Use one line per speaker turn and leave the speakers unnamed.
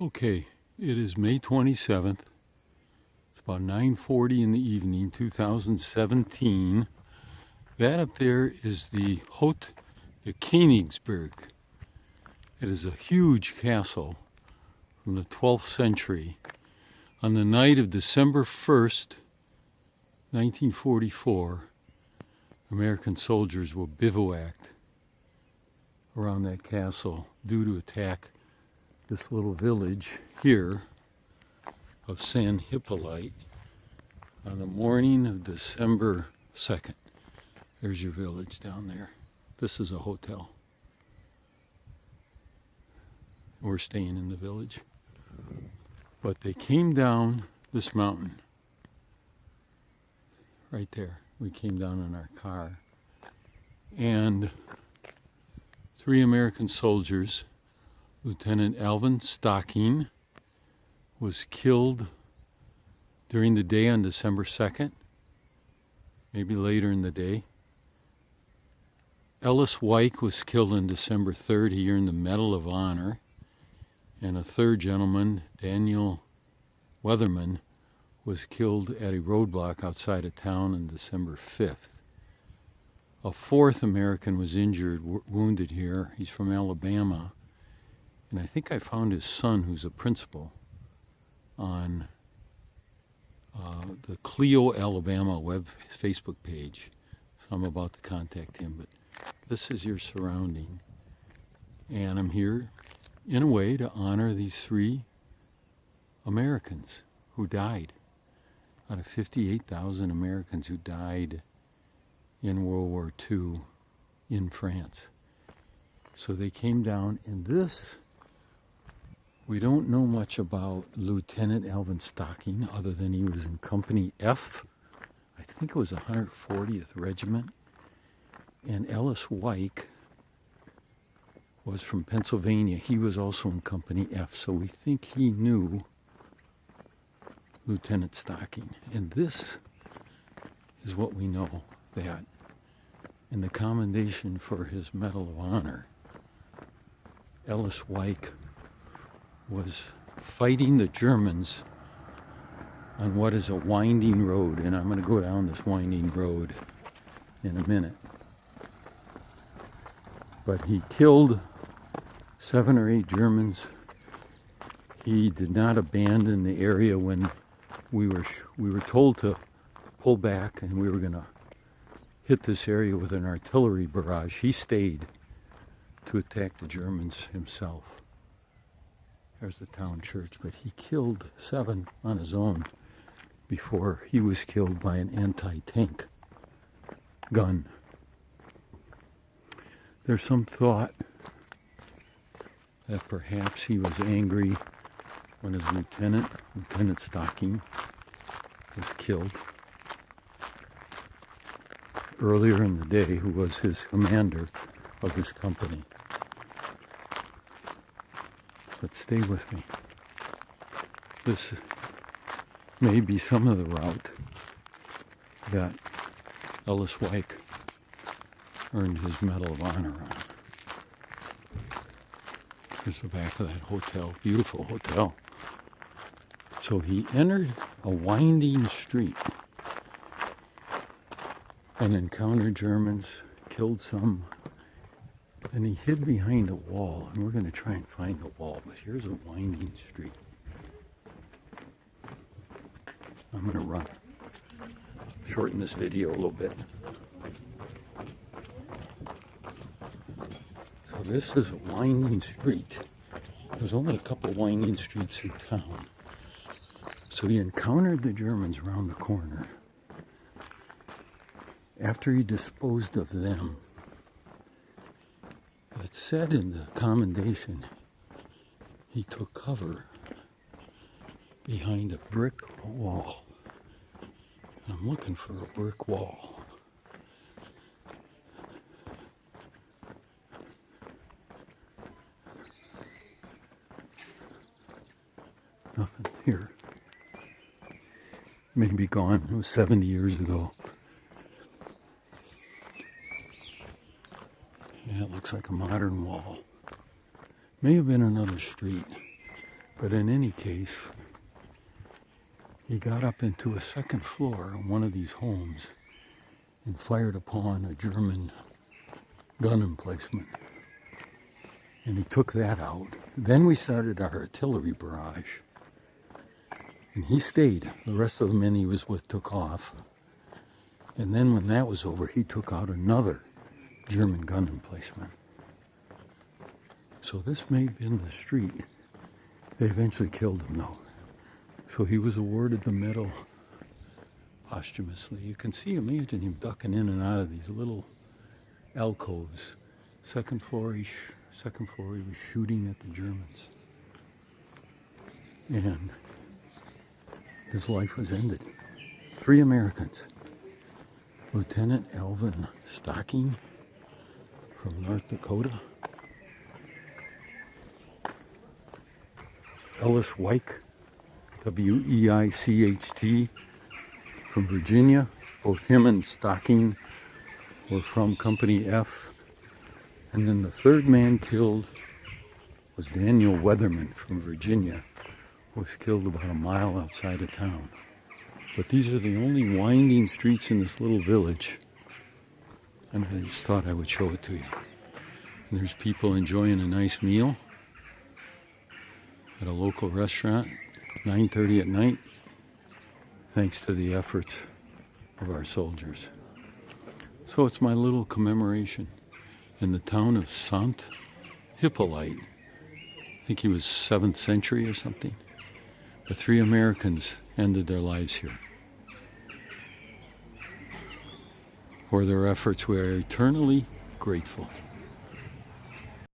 Okay, it is May 27th. It's about 9:40 in the evening, 2017. That up there is the Königsberg. It is a huge castle from the 12th century. On the night of December 1st, 1944, American soldiers were bivouacked around that castle due to attack this little village here of St Hippolyte on the morning of December 2nd. There's your village down there. This is a hotel. We're staying in the village. But they came down this mountain. Right there. We came down in our car. And 3 American soldiers, Lieutenant Alvin Stocking, was killed during the day on December 2nd, maybe later in the day. Ellis Weicht was killed on December 3rd. He earned the Medal of Honor. And a third gentleman, Daniel Weatherman, was killed at a roadblock outside of town on December 5th. A 4th American was injured, wounded here. He's from Alabama. And I think I found his son, who's a principal, on the Clio, Alabama Facebook page. So I'm about to contact him. But this is your surrounding. And I'm here, in a way, to honor these 3 Americans who died. Out of 58,000 Americans who died in World War II in France. So they came down, and this, we don't know much about Lieutenant Alvin Stocking other than he was in Company F. I think it was 140th Regiment. And Ellis Weicht was from Pennsylvania. He was also in Company F, so we think he knew Lieutenant Stocking. And this is what we know, that in the commendation for his Medal of Honor, Ellis Weicht was fighting the Germans on what is a winding road, and I'm going to go down this winding road in a minute. But he killed 7 or 8 Germans. He did not abandon the area when we were told to pull back, and we were going to hit this area with an artillery barrage. He stayed to attack the Germans himself. There's the town church, but he killed 7 on his own before he was killed by an anti-tank gun. There's some thought that perhaps he was angry when his Lieutenant Stocking, was killed earlier in the day, who was his commander of his company. But stay with me. This may be some of the route that Ellis Weicht earned his Medal of Honor on. Here's the back of that hotel, beautiful hotel. So he entered a winding street and encountered Germans, killed some, and he hid behind a wall, and we're going to try and find the wall, but here's a winding street. I'm going to run. Shorten this video a little bit. So this is a winding street. There's only a couple winding streets in town. So he encountered the Germans around the corner. After he disposed of them, it said in the commendation, he took cover behind a brick wall. I'm looking for a brick wall. Nothing here. Maybe gone. It was 70 years ago. Yeah, it looks like a modern wall. May have been another street. But in any case, he got up into a second floor on one of these homes and fired upon a German gun emplacement. And he took that out. Then we started our artillery barrage. And he stayed. The rest of the men he was with took off. And then when that was over, he took out another German gun emplacement. So this may have been the street. They eventually killed him, though. So he was awarded the medal posthumously. You can see, imagine him ducking in and out of these little alcoves. Second floor, he was shooting at the Germans. And his life was ended. 3 Americans. Lieutenant Alvin Stocking from North Dakota. Ellis Weicht, W-E-I-C-H-T, from Virginia. Both him and Stocking were from Company F. And then the third man killed was Daniel Weatherman from Virginia, who was killed about a mile outside of town. But these are the only winding streets in this little village. And I just thought I would show it to you. And there's people enjoying a nice meal at a local restaurant, 9:30 at night, thanks to the efforts of our soldiers. So it's my little commemoration in the town of St Hippolyte. I think he was 7th century or something. The 3 Americans ended their lives here. For their efforts, we are eternally grateful.